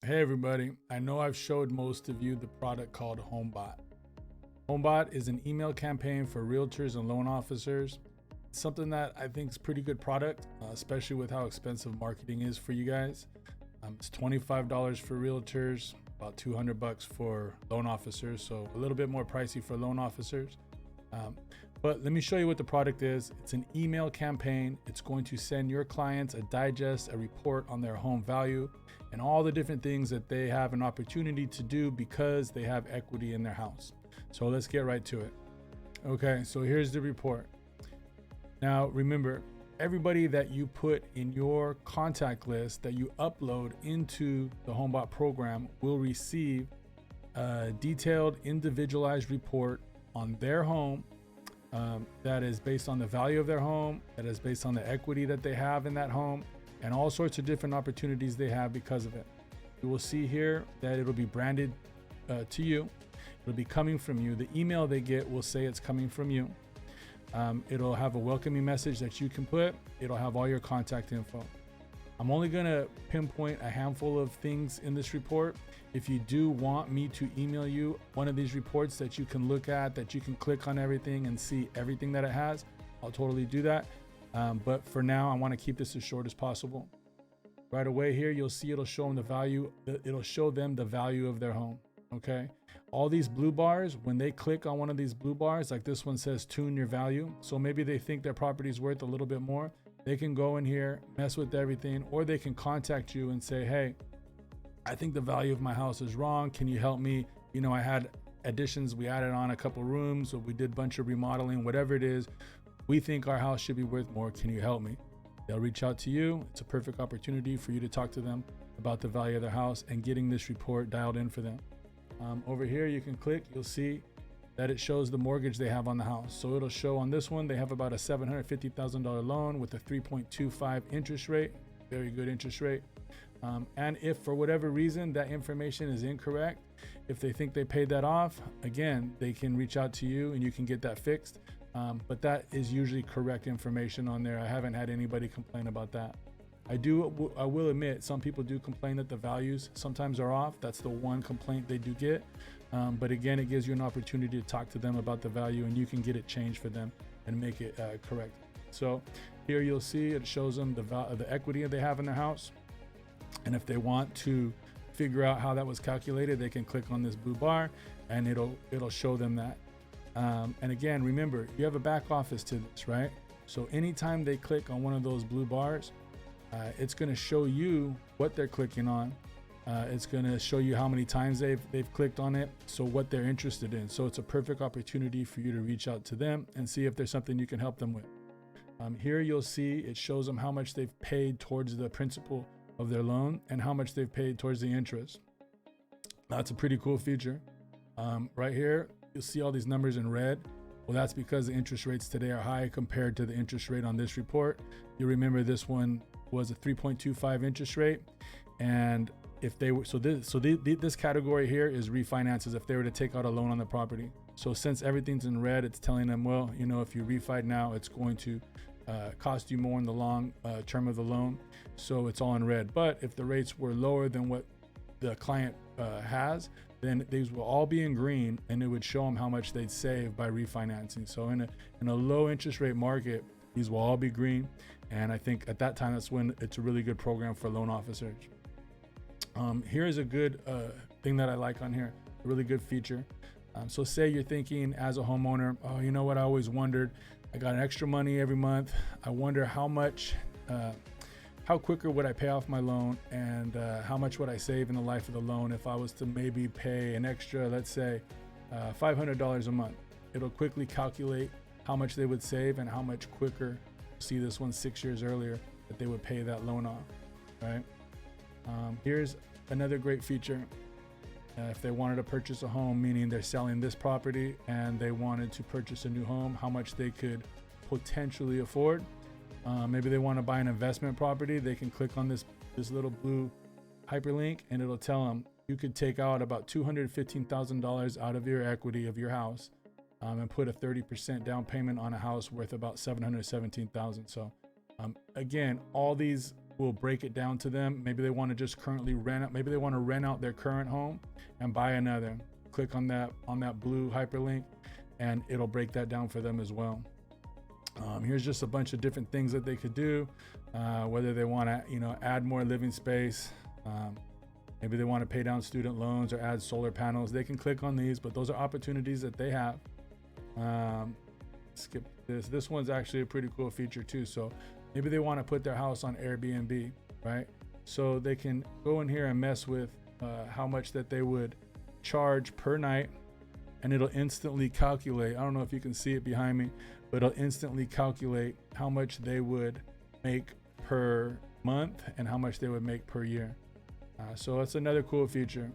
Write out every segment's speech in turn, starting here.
Hey everybody, I know I've showed most of you the product called HomeBot. HomeBot is an email campaign for realtors and loan officers. It's something that I think is a pretty good product, especially with how expensive marketing is for you guys. It's $25 for realtors, about $200 for loan officers, so a little bit more pricey for loan officers. But let me show you what the product is. It's an email campaign. It's going to send your clients a digest, a report on their home value and all the different things that they have an opportunity to do because they have equity in their house. So let's get right to it. Okay, so here's the report. Now remember, everybody that you put in your contact list that you upload into the HomeBot program will receive a detailed, individualized report on their home that is based on the value of their home, that is based on the equity that they have in that home, and all sorts of different opportunities they have because of it. You will see here that it'll be branded to you. It'll be coming from you. The email they get will say it's coming from you. It'll have a welcoming message that you can put. It'll have all your contact info. I'm only going to pinpoint a handful of things in this report. If you do want me to email you one of these reports that you can look at, that you can click on everything and see everything that it has, I'll totally do that. But for now, I want to keep this as short as possible. Right away here, you'll see it'll show them the value. It'll show them the value of their home. Okay. All these blue bars, when they click on one of these blue bars, like this one says tune your value. So maybe they think their property is worth a little bit more. They can go in here, mess with everything, or they can contact you and say, hey, I think the value of my house is wrong. Can you help me? You know, I had additions. We added on a couple rooms, or we did a bunch of remodeling, whatever it is. We think our house should be worth more. Can you help me? They'll reach out to you. It's a perfect opportunity for you to talk to them about the value of their house and getting this report dialed in for them. Over here, you can click, you'll see that it shows the mortgage they have on the house. So it'll show on this one, they have about a $750,000 loan with a 3.25 interest rate, very good interest rate. And if for whatever reason that information is incorrect, if they think they paid that off, again, they can reach out to you and you can get that fixed. But that is usually correct information on there. I haven't had anybody complain about that. I will admit, some people do complain that the values sometimes are off. That's the one complaint they do get. But again, it gives you an opportunity to talk to them about the value and you can get it changed for them and make it correct. So here you'll see it shows them the equity they have in their house. And if they want to figure out how that was calculated, they can click on this blue bar and it'll show them that. And again, remember, you have a back office to this, right? So anytime they click on one of those blue bars, it's going to show you what they're clicking on. It's going to show you how many times they've clicked on it, so what they're interested in. So it's a perfect opportunity for you to reach out to them and see if there's something you can help them with. Here you'll see it shows them how much they've paid towards the principal of their loan and how much they've paid towards the interest. That's a pretty cool feature. Right here, you'll see all these numbers in red. Well, that's because the interest rates today are high compared to the interest rate on this report. You remember this one was a 3.25 interest rate, and if they were this category here is refinances if they were to take out a loan on the property. So since everything's in red, it's telling them, well, you know, if you refi now, it's going to cost you more in the long term of the loan. So it's all in red. But if the rates were lower than what the client has, then these will all be in green, and it would show them how much they'd save by refinancing. So in a low interest rate market, these will all be green. And I think at that time, that's when it's a really good program for loan officers. Here's a good thing that I like on here, a really good feature. So say you're thinking as a homeowner, oh, you know what, I always wondered, I got extra money every month. I wonder how quicker would I pay off my loan, and how much would I save in the life of the loan if I was to maybe pay an extra, let's say, $500 a month. It'll quickly calculate how much they would save and how much quicker, see this one 6 years earlier, that they would pay that loan off, right? Here's another great feature. If they wanted to purchase a home, meaning they're selling this property and they wanted to purchase a new home, how much they could potentially afford. Maybe they want to buy an investment property. They can click on this little blue hyperlink and it'll tell them you could take out about $215,000 out of your equity of your house and put a 30% down payment on a house worth about $717,000. So again, all these will break it down to them. Maybe they want to just currently rent out, maybe they want to rent out their current home and buy another. Click on that blue hyperlink and it'll break that down for them as well. Here's just a bunch of different things that they could do, whether they want to, add more living space. Maybe they want to pay down student loans or add solar panels. They can click on these, but those are opportunities that they have. Skip this. This one's actually a pretty cool feature too. So maybe they want to put their house on Airbnb, right? So they can go in here and mess with how much that they would charge per night, and it'll instantly calculate. I don't know if you can see it behind me, but it'll instantly calculate how much they would make per month and how much they would make per year. So that's another cool feature.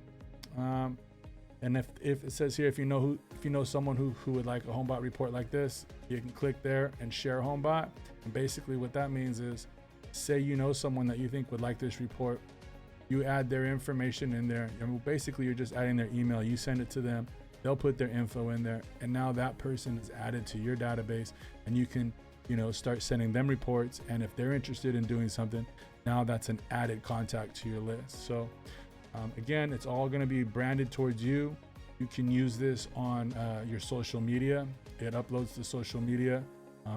And if it says here, if you know someone who would like a HomeBot report like this, you can click there and share HomeBot. And basically what that means is, say you know someone that you think would like this report, you add their information in there, and basically you're just adding their email. You send it to them, they'll put their info in there, and now that person is added to your database, and you can start sending them reports. And if they're interested in doing something, now that's an added contact to your list. So again, it's all going to be branded towards you. You can use this on your social media. It uploads to social media.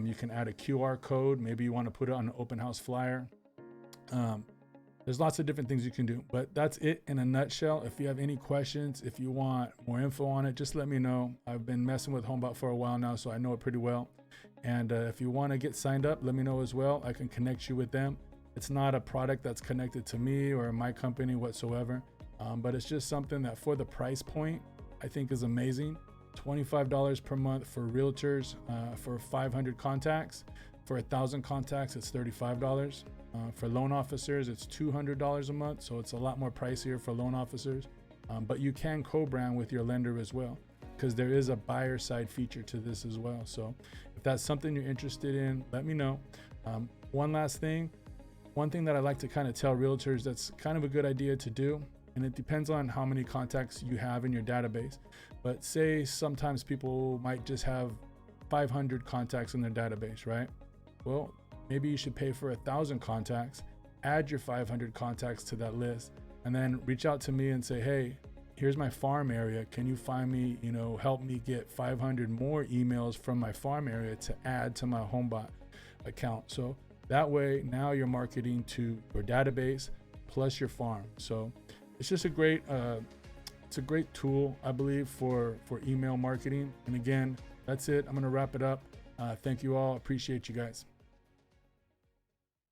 You can add a QR code. Maybe you want to put it on an open house flyer. There's lots of different things you can do, but that's it in a nutshell. If you have any questions, if you want more info on it, just let me know. I've been messing with HomeBot for a while now, so I know it pretty well. And if you want to get signed up, let me know as well. I can connect you with them. It's not a product that's connected to me or my company whatsoever, but it's just something that for the price point, I think is amazing. $25 per month for realtors for 500 contacts. For 1,000 contacts, it's $35. For loan officers, it's $200 a month, so it's a lot more pricier for loan officers. But you can co-brand with your lender as well, because there is a buyer side feature to this as well. So if that's something you're interested in, let me know. One last thing, one thing that I like to kind of tell realtors that's kind of a good idea to do, and it depends on how many contacts you have in your database. But say sometimes people might just have 500 contacts in their database, right? Well, maybe you should pay for 1,000 contacts, add your 500 contacts to that list, and then reach out to me and say, hey, here's my farm area. Can you find me, help me get 500 more emails from my farm area to add to my HomeBot account. So that way, now you're marketing to your database plus your farm. So it's just a great tool, I believe, for email marketing. And again, that's it. I'm going to wrap it up. Thank you all. Appreciate you guys.